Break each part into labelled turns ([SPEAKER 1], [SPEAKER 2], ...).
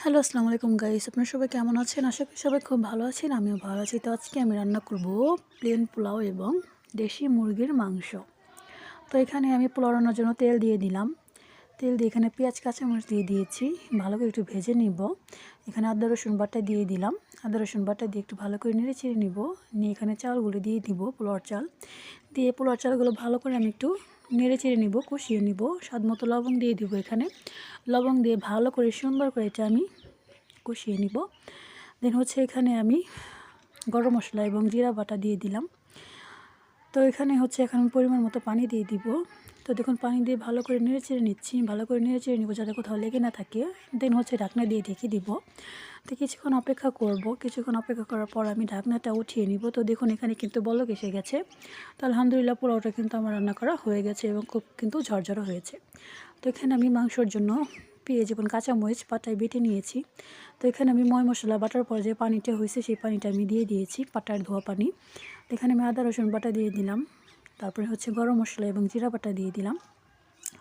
[SPEAKER 1] Hello, আসসালামু আলাইকুম guys. আপনারা সবাই কেমন আছেন? আশা করি সবাই খুব ভালো আছেন। আমিও ভালো আছি। তো আজকে আমি রান্না করব প্লেন পোলাও এবং দেশি মুরগির মাংস। তো এখানে আমি পোলাও রান্নার জন্য তেল দিয়ে দিলাম। তেল দিয়ে এখানে পেঁয়াজ কাঁচামরিচ দিয়ে দিয়েছি। ভালো করে একটু ভেজে নিব। এখানে আদা রসুন বাটা দিয়ে দিলাম। আদা রসুন বাটা দিয়ে একটু ভালো করে নেড়ে চেড়ে নিব। নিয়ে এখানে চালগুলো দিয়ে দিব, পোলাওর চাল। দিয়ে পোলাওর চালগুলো ভালো করে আমি একটু নেড়ে চেড়ে নিব, কষিয়ে নিব। স্বাদ মতো লবণ দিয়ে দিব এখানে। লবণ দিয়ে ভালো করে সুন্দর করে এটা আমি কষিয়ে নিব। দেন হচ্ছে এখানে আমি গরম মশলা এবং জিরা বাটা দিয়ে দিলাম। তো এখানে হচ্ছে এখন পরিমাণ মতো পানি দিয়ে দিব। তো দেখুন পানি দিয়ে ভালো করে নেড়ে চেড়ে নিচ্ছি, ভালো করে নেড়ে চেড়ে নিব যাতে কোথাও লেগে না থাকে। দেন হচ্ছে ঢাকনা দিয়ে ঢেকে দিব। তো কিছুক্ষণ অপেক্ষা করব। কিছুক্ষণ অপেক্ষা করার পর আমি ঢাকনাটা উঠিয়ে নিব। তো দেখুন এখানে কিন্তু বলক এসে গেছে। তো আলহামদুলিল্লাহ পোলাওটা কিন্তু আমার রান্না করা হয়ে গেছে এবং খুব কিন্তু ঝরঝরে হয়েছে। তো এখানে আমি মাংসর জন্য পেঁয়াজ এবং কাঁচামরিচ পাটায় বেটে নিয়েছি। তো এখানে আমি ময় মশলা বাটার পর যে পানিটা হয়েছে সেই পানিটা আমি দিয়ে দিয়েছি, পাটার ধোয়া পানি। তো এখানে আমি আদা রসুন বাটা দিয়ে দিলাম। তারপরে হচ্ছে গরম মশলা এবং জিরা বাটা দিয়ে দিলাম।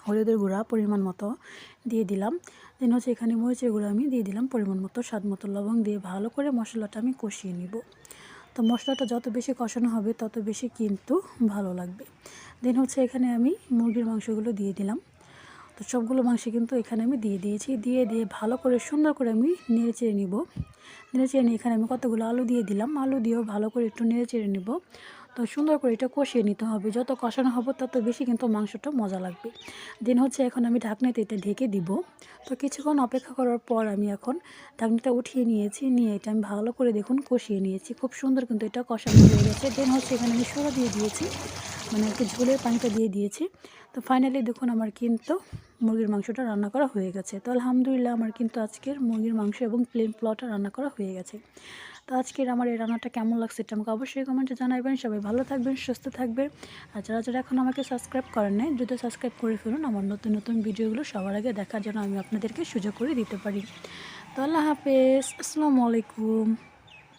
[SPEAKER 1] হলুদের গুঁড়া পরিমাণ মতো দিয়ে দিলাম। দেন হচ্ছে এখানে মরিচের গুঁড়া আমি দিয়ে দিলাম পরিমাণ মতো, স্বাদ মতো লবণ দিয়ে ভালো করে মশলাটা আমি কষিয়ে নিব। তো মশলাটা যত বেশি কষানো হবে তত বেশি কিন্তু ভালো লাগবে। দেন হচ্ছে এখানে আমি মুরগির মাংসগুলো দিয়ে দিলাম। তো সবগুলো মাংস কিন্তু এখানে আমি দিয়ে দিয়েছি। দিয়ে ভালো করে সুন্দর করে আমি নেড়ে চেড়ে নিব। নেড়ে চেড়ে নিয়ে এখানে আমি কতগুলো আলু দিয়ে দিলাম। আলু দিয়েও ভালো করে একটু নেড়ে চেড়ে নিব। তো সুন্দর করে এটা কষিয়ে নিতে হবে। যত কষানো হবে তত বেশি কিন্তু মাংসটা মজা লাগবে। দেন হচ্ছে এখন আমি ঢাকনাতে এটা ঢেকে দিব। তো কিছুক্ষণ অপেক্ষা করার পর আমি এখন ঢাকনাটা উঠিয়ে নিয়েছি। নিয়ে এটা আমি ভালো করে দেখুন কষিয়ে নিয়েছি। খুব সুন্দর কিন্তু এটা কষানো হয়ে গেছে। দেন হচ্ছে এখানে আমি সোডা দিয়ে দিয়েছি, মানে একটু ঝোলের পানিটা দিয়ে দিয়েছি। তো ফাইনালি দেখুন আমার কিন্তু মুরগির মাংসটা রান্না করা হয়ে গেছে। তো আলহামদুলিল্লাহ আমার কিন্তু আজকের মুরগির মাংস এবং প্লেন পোলাওটা রান্না করা হয়ে গেছে। তো আজকের আমার এই রান্নাটা কেমন লাগছে এটা আমাকে অবশ্যই কমেন্টে জানাবেন। সবাই ভালো থাকবেন, সুস্থ থাকবেন। আর যারা এখন আমাকে সাবস্ক্রাইব করেন নাই, দ্রুত সাবস্ক্রাইব করে ফেলুন আমার নতুন নতুন ভিডিওগুলো সবার আগে দেখার জন্য আমি আপনাদেরকে সুযোগ করে দিতে পারি। তো আল্লাহ হাফেজ, আসসালামু আলাইকুম।